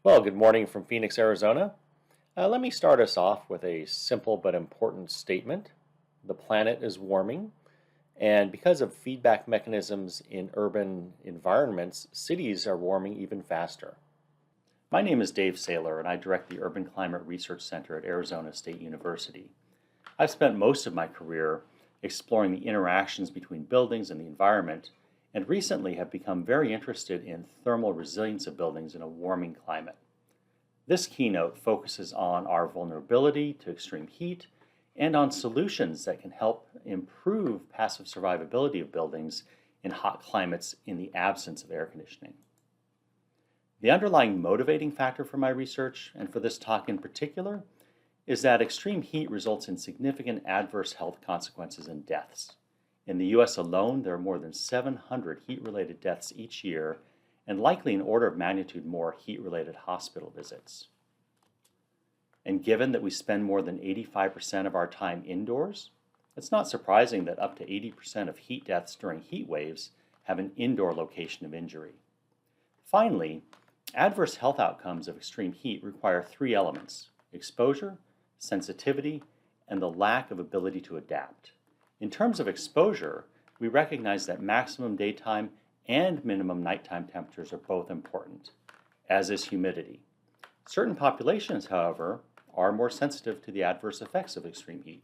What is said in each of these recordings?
Well, good morning from Phoenix, Arizona. Let me start us off with a simple but important statement. The planet is warming, and because of feedback mechanisms in urban environments, cities are warming even faster. My name is Dave Saylor, and I direct the Urban Climate Research Center at Arizona State University. I've spent most of my career exploring the interactions between buildings and the environment, and recently have become very interested in thermal resilience of buildings in a warming climate. This keynote focuses on our vulnerability to extreme heat and on solutions that can help improve passive survivability of buildings in hot climates in the absence of air conditioning. The underlying motivating factor for my research, and for this talk in particular, is that extreme heat results in significant adverse health consequences and deaths. In the US alone, there are more than 700 heat-related deaths each year, and likely an order of magnitude more heat-related hospital visits. And given that we spend more than 85% of our time indoors, it's not surprising that up to 80% of heat deaths during heat waves have an indoor location of injury. Finally, adverse health outcomes of extreme heat require three elements: exposure, sensitivity, and the lack of ability to adapt. In terms of exposure, we recognize that maximum daytime and minimum nighttime temperatures are both important, as is humidity. Certain populations, however, are more sensitive to the adverse effects of extreme heat,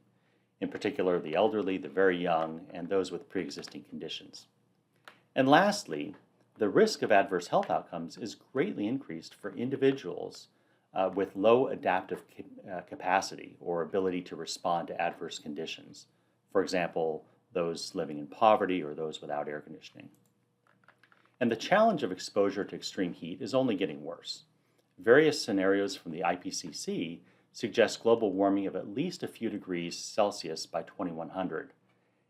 in particular the elderly, the very young, and those with pre-existing conditions. And lastly, the risk of adverse health outcomes is greatly increased for individuals with low adaptive capacity or ability to respond to adverse conditions. For example, those living in poverty or those without air conditioning. And the challenge of exposure to extreme heat is only getting worse. Various scenarios from the IPCC suggest global warming of at least a few degrees Celsius by 2100.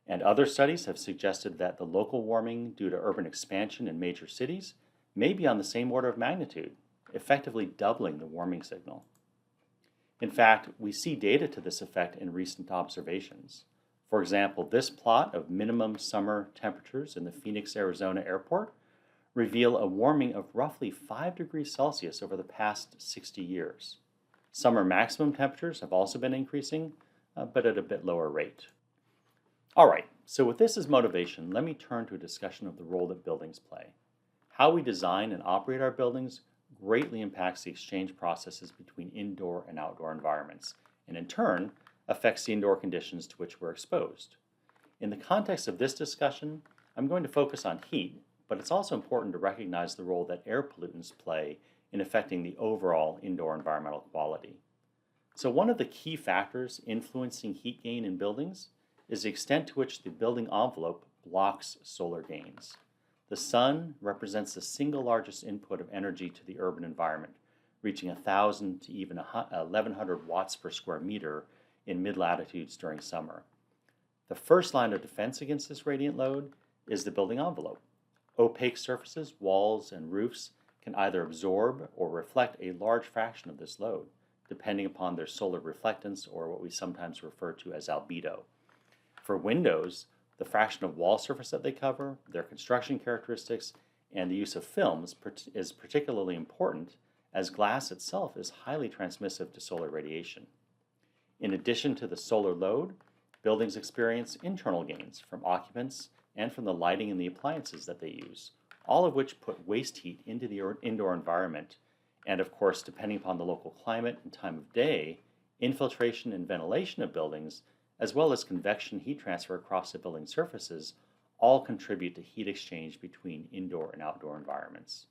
And other studies have suggested that the local warming due to urban expansion in major cities may be on the same order of magnitude, effectively doubling the warming signal. In fact, we see data to this effect in recent observations. For example, this plot of minimum summer temperatures in the Phoenix, Arizona airport reveal a warming of roughly 5 degrees Celsius over the past 60 years. Summer maximum temperatures have also been increasing, but at a bit lower rate. All right, so with this as motivation, let me turn to a discussion of the role that buildings play. How we design and operate our buildings greatly impacts the exchange processes between indoor and outdoor environments, and in turn, affects the indoor conditions to which we're exposed. In the context of this discussion, I'm going to focus on heat, but it's also important to recognize the role that air pollutants play in affecting the overall indoor environmental quality. So one of the key factors influencing heat gain in buildings is the extent to which the building envelope blocks solar gains. The sun represents the single largest input of energy to the urban environment, reaching 1,000 to even 1,100 watts per square meter in mid-latitudes during summer. The first line of defense against this radiant load is the building envelope. Opaque surfaces, walls, and roofs can either absorb or reflect a large fraction of this load, depending upon their solar reflectance, or what we sometimes refer to as albedo. For windows, the fraction of wall surface that they cover, their construction characteristics, and the use of films is particularly important, as glass itself is highly transmissive to solar radiation. In addition to the solar load, buildings experience internal gains from occupants and from the lighting and the appliances that they use, all of which put waste heat into the indoor environment, and of course, depending upon the local climate and time of day, infiltration and ventilation of buildings, as well as convection heat transfer across the building surfaces, all contribute to heat exchange between indoor and outdoor environments.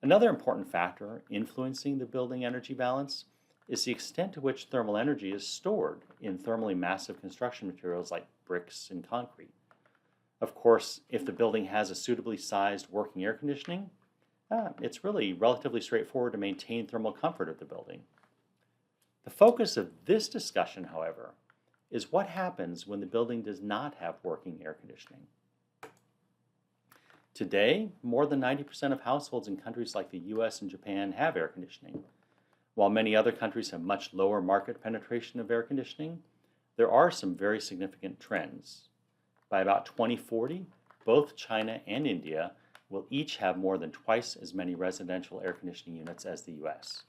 Another important factor influencing the building energy balance is the extent to which thermal energy is stored in thermally massive construction materials like bricks and concrete. Of course, if the building has a suitably sized working air conditioning, it's really relatively straightforward to maintain thermal comfort of the building. The focus of this discussion, however, is what happens when the building does not have working air conditioning. Today, more than 90% of households in countries like the US and Japan have air conditioning. While many other countries have much lower market penetration of air conditioning, there are some very significant trends. By about 2040, both China and India will each have more than twice as many residential air conditioning units as the US.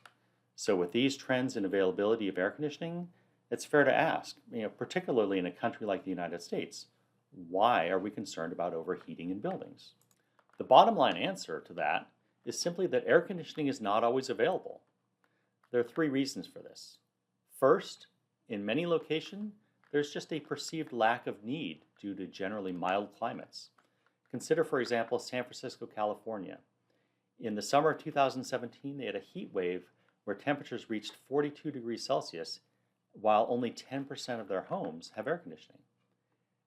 So with these trends in availability of air conditioning, it's fair to ask, particularly in a country like the United States, why are we concerned about overheating in buildings? The bottom line answer to that is simply that air conditioning is not always available. There are three reasons for this. First, in many locations, there's just a perceived lack of need due to generally mild climates. Consider, for example, San Francisco, California. In the summer of 2017, they had a heat wave where temperatures reached 42 degrees Celsius, while only 10% of their homes have air conditioning.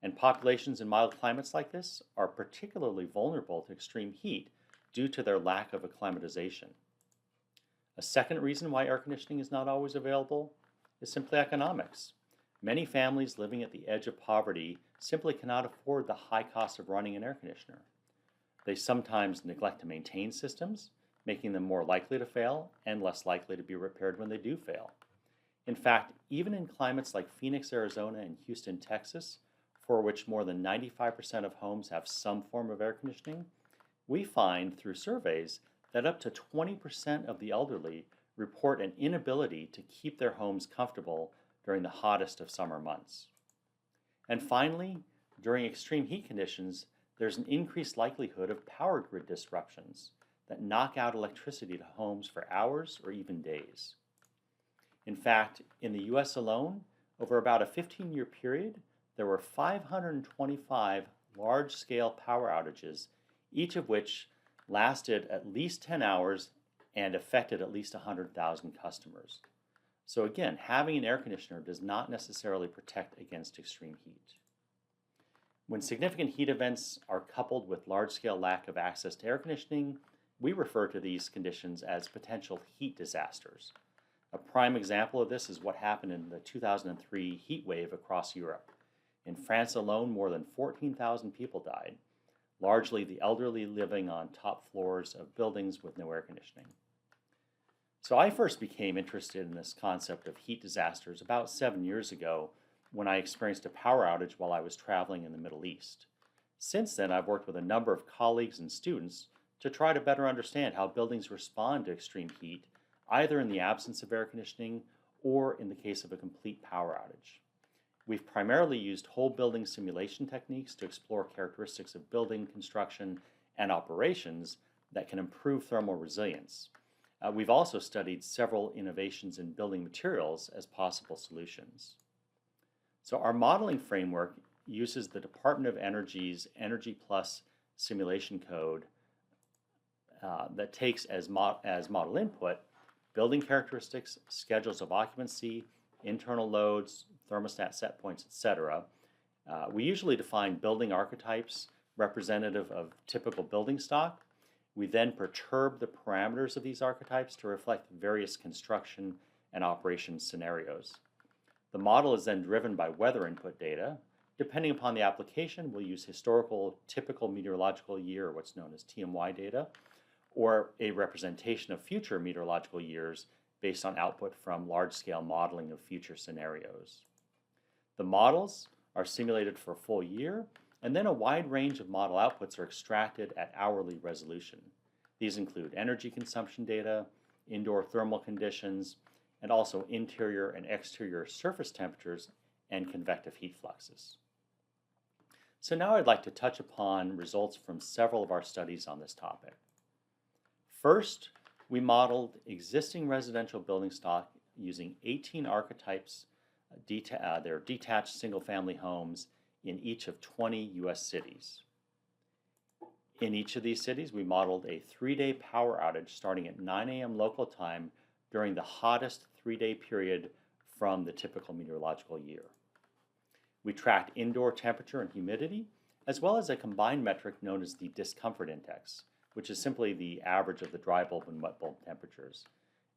And populations in mild climates like this are particularly vulnerable to extreme heat due to their lack of acclimatization. A second reason why air conditioning is not always available is simply economics. Many families living at the edge of poverty simply cannot afford the high cost of running an air conditioner. They sometimes neglect to maintain systems, making them more likely to fail and less likely to be repaired when they do fail. In fact, even in climates like Phoenix, Arizona, and Houston, Texas, for which more than 95% of homes have some form of air conditioning, we find through surveys that up to 20% of the elderly report an inability to keep their homes comfortable during the hottest of summer months. And finally, during extreme heat conditions, there's an increased likelihood of power grid disruptions that knock out electricity to homes for hours or even days. In fact, in the US alone, over about a 15-year period, there were 525 large-scale power outages, each of which lasted at least 10 hours and affected at least 100,000 customers. So again, having an air conditioner does not necessarily protect against extreme heat. When significant heat events are coupled with large-scale lack of access to air conditioning, we refer to these conditions as potential heat disasters. A prime example of this is what happened in the 2003 heat wave across Europe. In France alone, more than 14,000 people died, largely the elderly living on top floors of buildings with no air conditioning. So I first became interested in this concept of heat disasters about 7 years ago when I experienced a power outage while I was traveling in the Middle East. Since then, I've worked with a number of colleagues and students to try to better understand how buildings respond to extreme heat, either in the absence of air conditioning or in the case of a complete power outage. We've primarily used whole building simulation techniques to explore characteristics of building construction and operations that can improve thermal resilience. We've also studied several innovations in building materials as possible solutions. So our modeling framework uses the Department of Energy's Energy Plus simulation code that takes as model input building characteristics, schedules of occupancy, internal loads, thermostat set points, etc. We usually define building archetypes representative of typical building stock. We then perturb the parameters of these archetypes to reflect various construction and operation scenarios. The model is then driven by weather input data. Depending upon the application, we'll use historical typical meteorological year, or what's known as TMY data, or a representation of future meteorological years based on output from large-scale modeling of future scenarios. The models are simulated for a full year, and then a wide range of model outputs are extracted at hourly resolution. These include energy consumption data, indoor thermal conditions, and also interior and exterior surface temperatures and convective heat fluxes. So now I'd like to touch upon results from several of our studies on this topic. First, we modeled existing residential building stock using 18 archetypes. They're detached single-family homes in each of 20 U.S. cities. In each of these cities, we modeled a 3-day power outage starting at 9 a.m. local time during the hottest 3-day period from the typical meteorological year. We tracked indoor temperature and humidity, as well as a combined metric known as the discomfort index, which is simply the average of the dry bulb and wet bulb temperatures.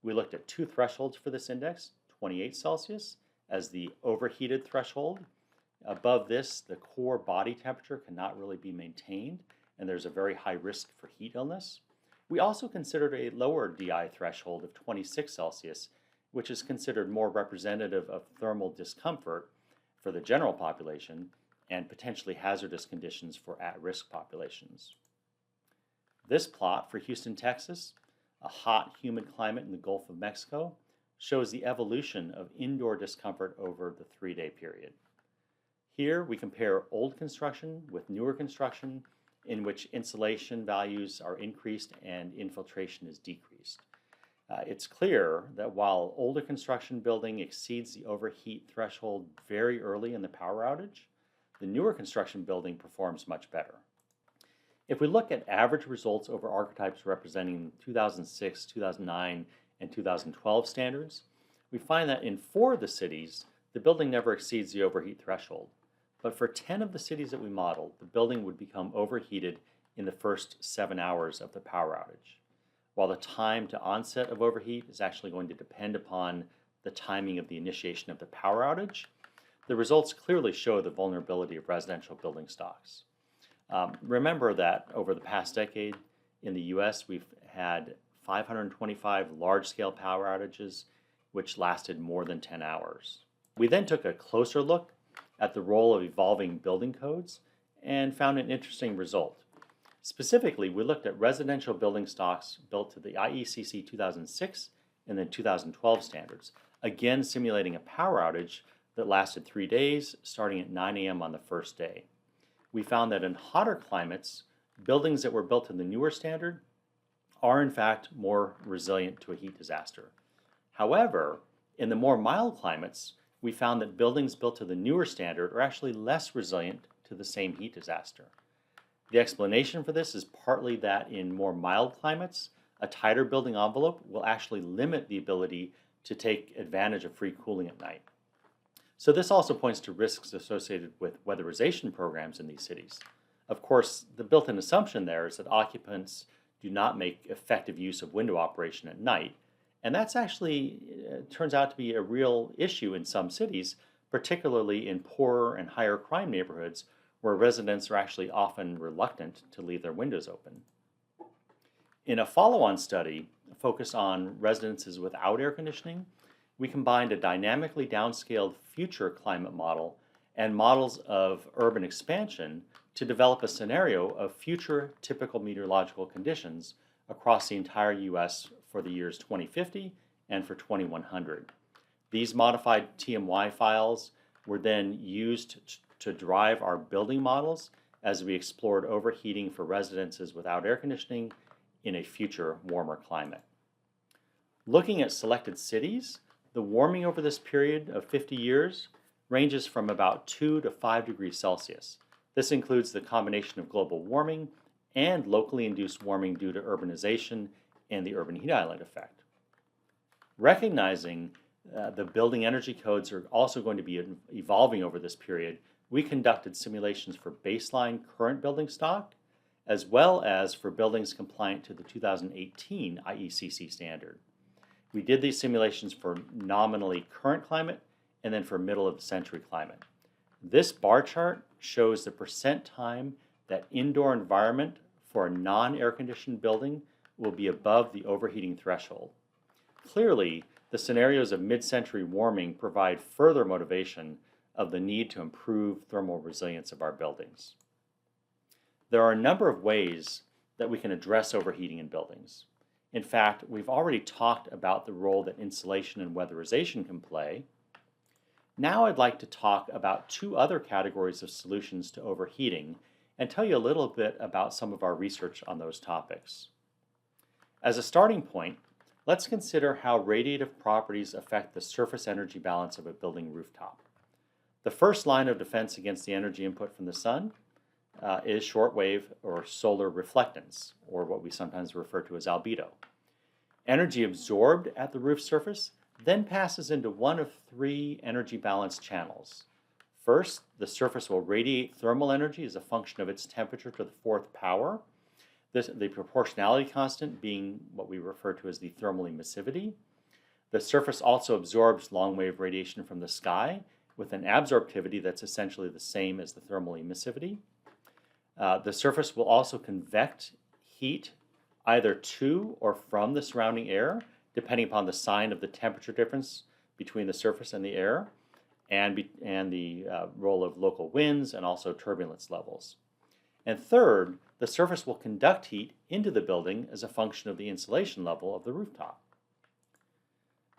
We looked at two thresholds for this index, 28 Celsius as the overheated threshold. Above this, the core body temperature cannot really be maintained, and there's a very high risk for heat illness. We also considered a lower DI threshold of 26 Celsius, which is considered more representative of thermal discomfort for the general population and potentially hazardous conditions for at-risk populations. This plot for Houston, Texas, a hot, humid climate in the Gulf of Mexico, shows the evolution of indoor discomfort over the 3-day period. Here we compare old construction with newer construction in which insulation values are increased and infiltration is decreased. It's clear that while older construction building exceeds the overheat threshold very early in the power outage, the newer construction building performs much better. If we look at average results over archetypes representing 2006, 2009, and 2012 standards, we find that in 4 of the cities, the building never exceeds the overheat threshold. But for 10 of the cities that we modeled, the building would become overheated in the first 7 hours of the power outage. While the time to onset of overheat is actually going to depend upon the timing of the initiation of the power outage, the results clearly show the vulnerability of residential building stocks. Remember that over the past decade in the US, we've had 525 large-scale power outages, which lasted more than 10 hours. We then took a closer look at the role of evolving building codes and found an interesting result. Specifically, we looked at residential building stocks built to the IECC 2006 and then 2012 standards, again simulating a power outage that lasted 3 days, starting at 9 a.m. on the first day. We found that in hotter climates, buildings that were built to the newer standard are in fact more resilient to a heat disaster. However, in the more mild climates, we found that buildings built to the newer standard are actually less resilient to the same heat disaster. The explanation for this is partly that in more mild climates, a tighter building envelope will actually limit the ability to take advantage of free cooling at night. So this also points to risks associated with weatherization programs in these cities. Of course, the built-in assumption there is that occupants do not make effective use of window operation at night, and that's actually turns out to be a real issue in some cities, particularly in poorer and higher crime neighborhoods where residents are actually often reluctant to leave their windows open. In a follow-on study focused on residences without air conditioning, we combined a dynamically downscaled future climate model and models of urban expansion to develop a scenario of future typical meteorological conditions across the entire US for the years 2050 and for 2100. These modified TMY files were then used to drive our building models as we explored overheating for residences without air conditioning in a future warmer climate. Looking at selected cities, the warming over this period of 50 years ranges from about 2 to 5 degrees Celsius. This includes the combination of global warming and locally induced warming due to urbanization and the urban heat island effect. Recognizing the building energy codes are also going to be evolving over this period, we conducted simulations for baseline current building stock, as well as for buildings compliant to the 2018 IECC standard. We did these simulations for nominally current climate and then for middle of the century climate. This bar chart shows the percent time that indoor environment for a non-air conditioned building will be above the overheating threshold. Clearly, the scenarios of mid-century warming provide further motivation of the need to improve thermal resilience of our buildings. There are a number of ways that we can address overheating in buildings. In fact, we've already talked about the role that insulation and weatherization can play. Now I'd like to talk about 2 other categories of solutions to overheating and tell you a little bit about some of our research on those topics. As a starting point, let's consider how radiative properties affect the surface energy balance of a building rooftop. The first line of defense against the energy input from the sun is shortwave or solar reflectance, or what we sometimes refer to as albedo. Energy absorbed at the roof surface then passes into one of 3 energy balance channels. First, the surface will radiate thermal energy as a function of its temperature to the 4th power, the proportionality constant being what we refer to as the thermal emissivity. The surface also absorbs long-wave radiation from the sky with an absorptivity that's essentially the same as the thermal emissivity. The surface will also convect heat either to or from the surrounding air, depending upon the sign of the temperature difference between the surface and the air, and the role of local winds and also turbulence levels. And third, the surface will conduct heat into the building as a function of the insulation level of the rooftop.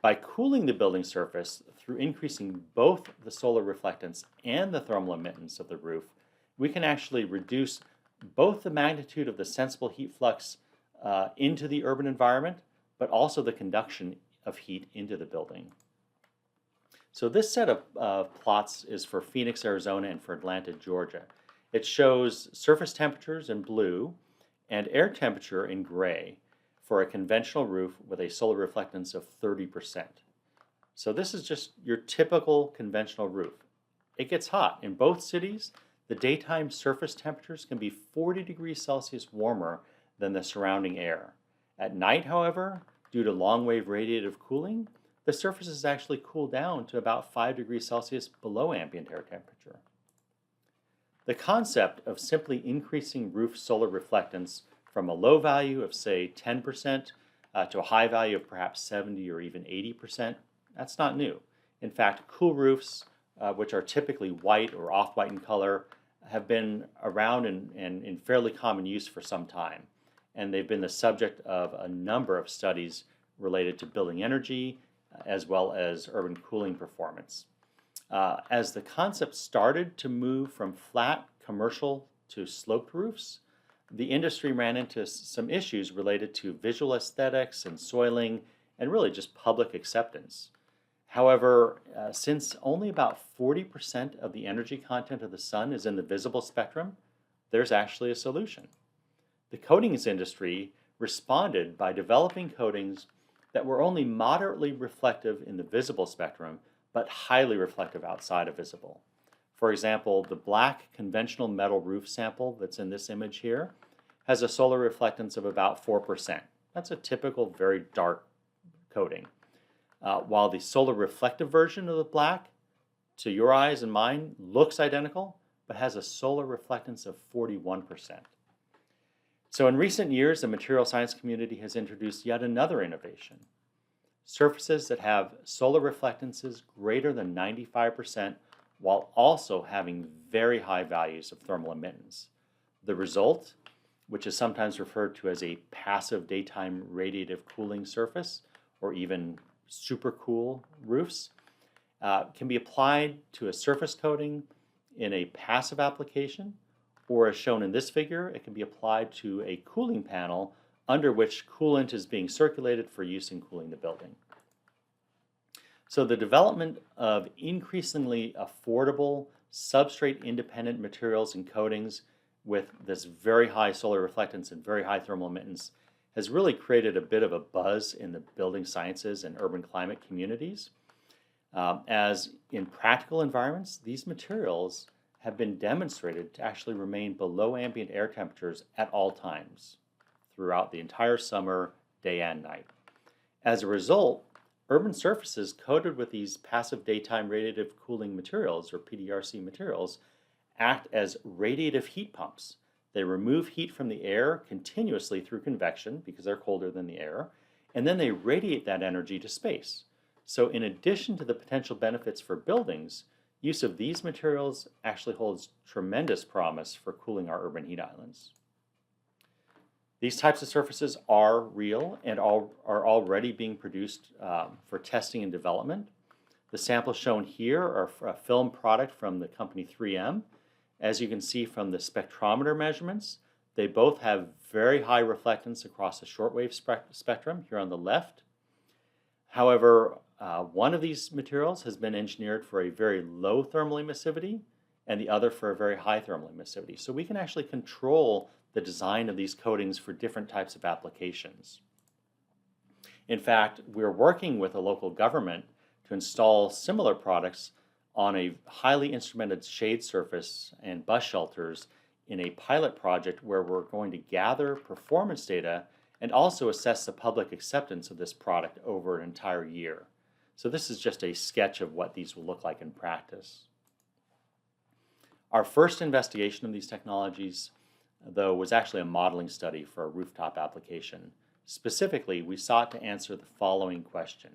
By cooling the building surface through increasing both the solar reflectance and the thermal emittance of the roof, we can actually reduce both the magnitude of the sensible heat flux into the urban environment, but also the conduction of heat into the building. So this set of plots is for Phoenix, Arizona, and for Atlanta, Georgia. It shows surface temperatures in blue and air temperature in gray for a conventional roof with a solar reflectance of 30%. So this is just your typical conventional roof. It gets hot. In both cities, the daytime surface temperatures can be 40 degrees Celsius warmer than the surrounding air. At night, however, due to long-wave radiative cooling, the surface is actually cooled down to about 5 degrees Celsius below ambient air temperature. The concept of simply increasing roof solar reflectance from a low value of, say, 10% to a high value of perhaps 70 or even 80%, that's not new. In fact, cool roofs, which are typically white or off-white in color, have been around and in fairly common use for some time. And they've been the subject of a number of studies related to building energy as well as urban cooling performance. As the concept started to move from flat commercial to sloped roofs, the industry ran into some issues related to visual aesthetics and soiling and really just public acceptance. However, since only about 40% of the energy content of the sun is in the visible spectrum, there's actually a solution. The coatings industry responded by developing coatings that were only moderately reflective in the visible spectrum, but highly reflective outside of visible. For example, the black conventional metal roof sample that's in this image here has a solar reflectance of about 4%. That's a typical very dark coating. While the solar reflective version of the black, to your eyes and mine, looks identical, but has a solar reflectance of 41%. So in recent years, the material science community has introduced yet another innovation. Surfaces that have solar reflectances greater than 95% while also having very high values of thermal emittance. The result, which is sometimes referred to as a passive daytime radiative cooling surface, or even supercool roofs, can be applied to a surface coating in a passive application, or as shown in this figure, it can be applied to a cooling panel under which coolant is being circulated for use in cooling the building. So the development of increasingly affordable substrate-independent materials and coatings with this very high solar reflectance and very high thermal emittance has really created a bit of a buzz in the building sciences and urban climate communities. As in practical environments, these materials have been demonstrated to actually remain below ambient air temperatures at all times throughout the entire summer, day and night. As a result, urban surfaces coated with these passive daytime radiative cooling materials, or PDRC materials, act as radiative heat pumps. They remove heat from the air continuously through convection because they're colder than the air, and then they radiate that energy to space. So in addition to the potential benefits for buildings, use of these materials actually holds tremendous promise for cooling our urban heat islands. These types of surfaces are real and are already being produced for testing and development. The samples shown here are a film product from the company 3M. As you can see from the spectrometer measurements, they both have very high reflectance across the shortwave spectrum here on the left. However, one of these materials has been engineered for a very low thermal emissivity and the other for a very high thermal emissivity. So we can actually control the design of these coatings for different types of applications. In fact, we're working with a local government to install similar products on a highly instrumented shade surface and bus shelters in a pilot project where we're going to gather performance data and also assess the public acceptance of this product over an entire year. So this is just a sketch of what these will look like in practice. Our first investigation of these technologies, though, was actually a modeling study for a rooftop application. Specifically, we sought to answer the following question: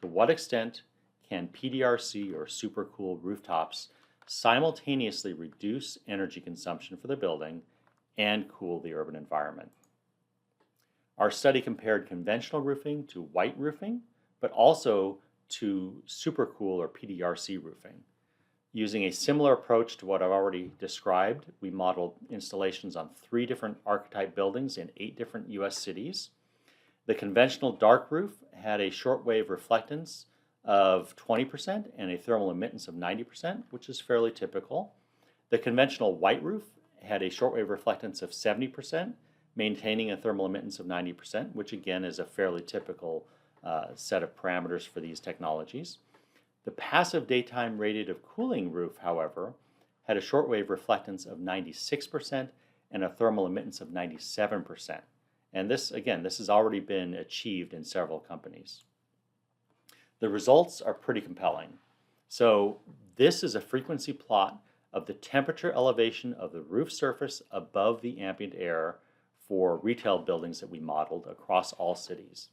to what extent can PDRC or supercool rooftops simultaneously reduce energy consumption for the building and cool the urban environment. Our study compared conventional roofing to white roofing, but also to supercool or PDRC roofing. Using a similar approach to what I've already described, we modeled installations on 3 different archetype buildings in 8 different US cities. The conventional dark roof had a shortwave reflectance of 20% and a thermal emittance of 90%, which is fairly typical. The conventional white roof had a shortwave reflectance of 70%, maintaining a thermal emittance of 90%, which again is a fairly typical set of parameters for these technologies. The passive daytime radiative cooling roof, however, had a shortwave reflectance of 96% and a thermal emittance of 97%. And this has already been achieved in several companies. The results are pretty compelling. So this is a frequency plot of the temperature elevation of the roof surface above the ambient air for retail buildings that we modeled across all cities.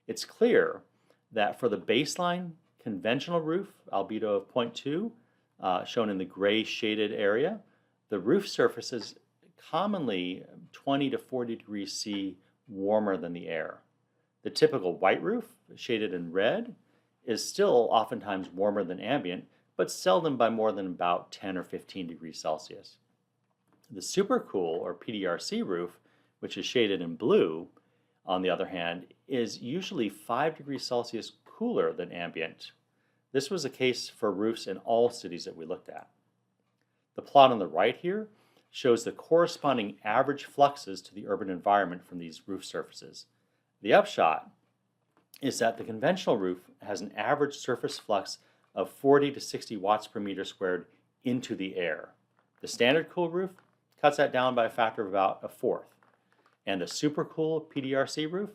It's clear that for the baseline conventional roof, albedo of 0.2, shown in the gray shaded area, the roof surface is commonly 20 to 40 degrees C warmer than the air. The typical white roof, shaded in red, is still oftentimes warmer than ambient, but seldom by more than about 10 or 15 degrees Celsius. The supercool or PDRC roof, which is shaded in blue, on the other hand, is usually 5 degrees Celsius cooler than ambient. This was the case for roofs in all cities that we looked at. The plot on the right here shows the corresponding average fluxes to the urban environment from these roof surfaces. The upshot is that the conventional roof has an average surface flux of 40 to 60 watts per meter squared into the air. The standard cool roof cuts that down by a factor of about 1/4. And the supercool PDRC roof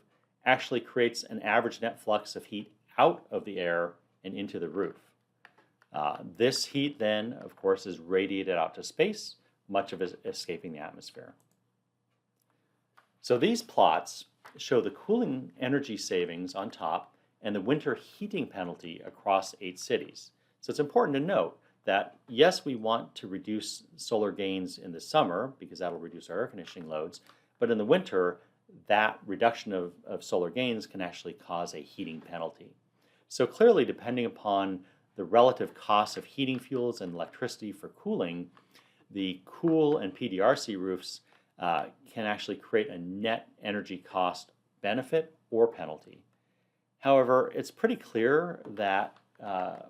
actually creates an average net flux of heat out of the air and into the roof. This heat then, of course, is radiated out to space, much of it escaping the atmosphere. So these plots show the cooling energy savings on top and the winter heating penalty across 8 cities. So it's important to note that yes, we want to reduce solar gains in the summer because that'll reduce our air conditioning loads, but in the winter, that reduction of solar gains can actually cause a heating penalty. So clearly, depending upon the relative costs of heating fuels and electricity for cooling, the cool and PDRC roofs can actually create a net energy cost benefit or penalty. However, it's pretty clear that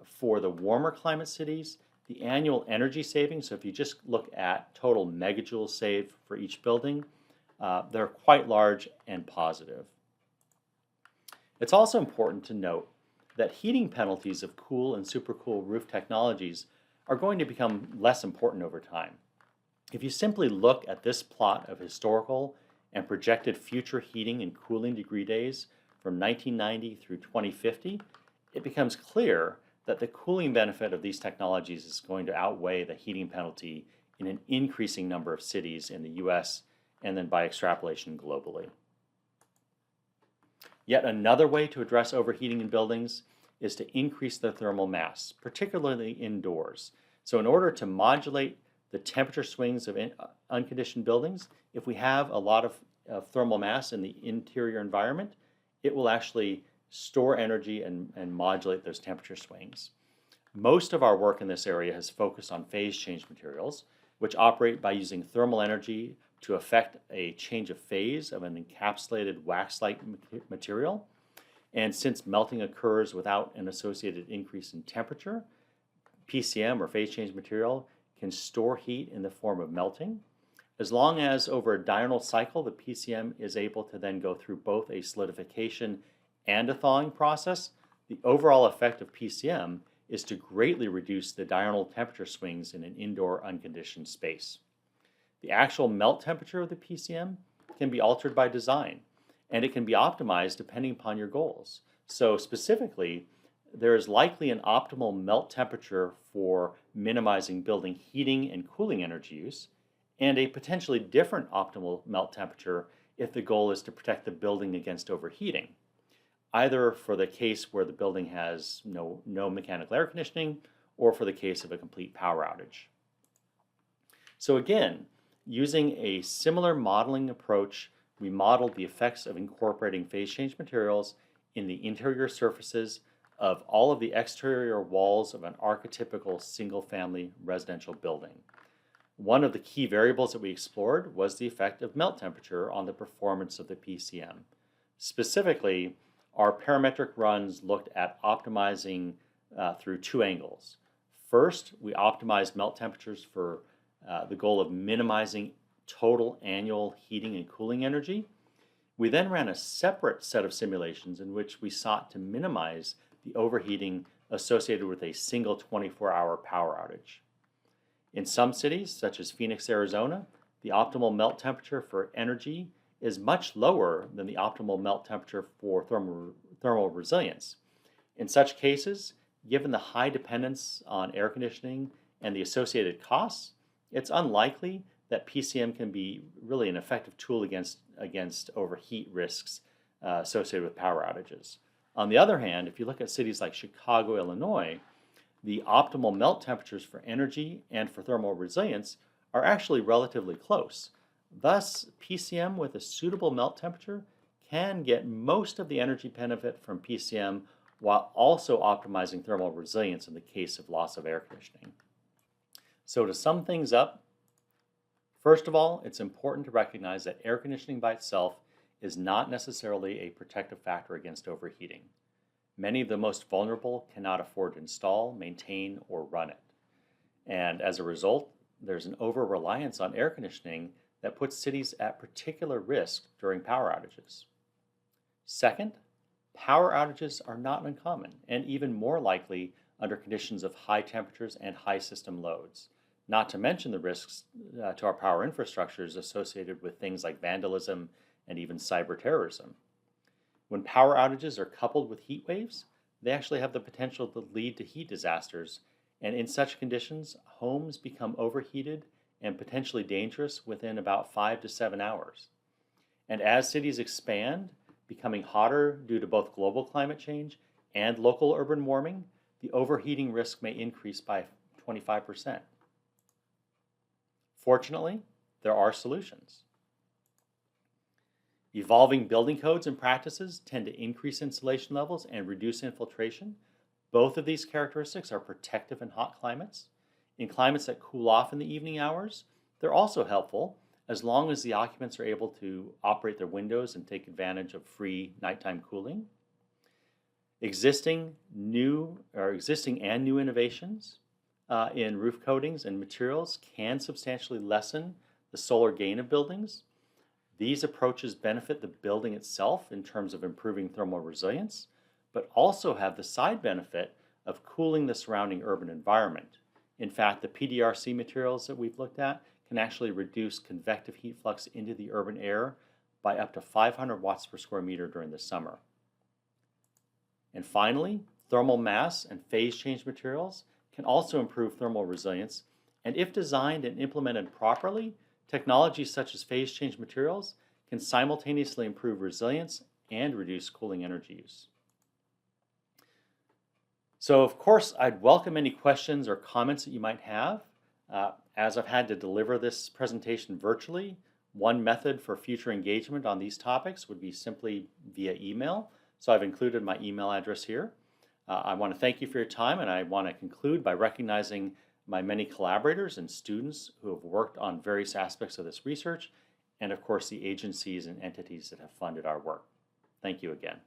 for the warmer climate cities, the annual energy savings, so if you just look at total megajoules saved for each building, they're quite large and positive. It's also important to note that heating penalties of cool and supercool roof technologies are going to become less important over time. If you simply look at this plot of historical and projected future heating and cooling degree days from 1990 through 2050, it becomes clear that the cooling benefit of these technologies is going to outweigh the heating penalty in an increasing number of cities in the US and then by extrapolation globally. Yet another way to address overheating in buildings is to increase the thermal mass, particularly indoors. So in order to modulate the temperature swings of unconditioned buildings, if we have a lot of thermal mass in the interior environment, it will actually store energy and modulate those temperature swings. Most of our work in this area has focused on phase change materials, which operate by using thermal energy to affect a change of phase of an encapsulated wax-like material. And since melting occurs without an associated increase in temperature, PCM or phase change material can store heat in the form of melting. As long as over a diurnal cycle, the PCM is able to then go through both a solidification and a thawing process, the overall effect of PCM is to greatly reduce the diurnal temperature swings in an indoor unconditioned space. The actual melt temperature of the PCM can be altered by design, and it can be optimized depending upon your goals. So specifically, there is likely an optimal melt temperature for minimizing building heating and cooling energy use, and a potentially different optimal melt temperature if the goal is to protect the building against overheating, either for the case where the building has no mechanical air conditioning or for the case of a complete power outage. So again, Using a similar modeling approach, we modeled the effects of incorporating phase change materials in the interior surfaces of all of the exterior walls of an archetypical single-family residential building. One of the key variables that we explored was the effect of melt temperature on the performance of the PCM. Specifically, our parametric runs looked at optimizing through two angles. First, we optimized melt temperatures for the goal of minimizing total annual heating and cooling energy. We then ran a separate set of simulations in which we sought to minimize the overheating associated with a single 24-hour power outage. In some cities, such as Phoenix, Arizona, the optimal melt temperature for energy is much lower than the optimal melt temperature for thermal resilience. In such cases, given the high dependence on air conditioning and the associated costs, it's unlikely that PCM can be really an effective tool against overheat risks associated with power outages. On the other hand, if you look at cities like Chicago, Illinois, the optimal melt temperatures for energy and for thermal resilience are actually relatively close. Thus, PCM with a suitable melt temperature can get most of the energy benefit from PCM while also optimizing thermal resilience in the case of loss of air conditioning. So to sum things up, first of all, it's important to recognize that air conditioning by itself is not necessarily a protective factor against overheating. Many of the most vulnerable cannot afford to install, maintain, or run it. And as a result, there's an over-reliance on air conditioning that puts cities at particular risk during power outages. Second, power outages are not uncommon and even more likely under conditions of high temperatures and high system loads, not to mention the risks to our power infrastructures associated with things like vandalism and even cyber terrorism. When power outages are coupled with heat waves, they actually have the potential to lead to heat disasters, and in such conditions, homes become overheated and potentially dangerous within about 5 to 7 hours. And as cities expand, becoming hotter due to both global climate change and local urban warming, the overheating risk may increase by 25%. Fortunately, there are solutions. Evolving building codes and practices tend to increase insulation levels and reduce infiltration. Both of these characteristics are protective in hot climates. In climates that cool off in the evening hours, they're also helpful as long as the occupants are able to operate their windows and take advantage of free nighttime cooling. Existing and new innovations in roof coatings and materials can substantially lessen the solar gain of buildings. These approaches benefit the building itself in terms of improving thermal resilience, but also have the side benefit of cooling the surrounding urban environment. In fact, the PDRC materials that we've looked at can actually reduce convective heat flux into the urban air by up to 500 watts per square meter during the summer. And finally, thermal mass and phase change materials can also improve thermal resilience, and if designed and implemented properly, technologies such as phase change materials can simultaneously improve resilience and reduce cooling energy use. So of course, I'd welcome any questions or comments that you might have. As I've had to deliver this presentation virtually, one method for future engagement on these topics would be simply via email. So I've included my email address here. I want to thank you for your time, and I want to conclude by recognizing my many collaborators and students who have worked on various aspects of this research, and of course the agencies and entities that have funded our work. Thank you again.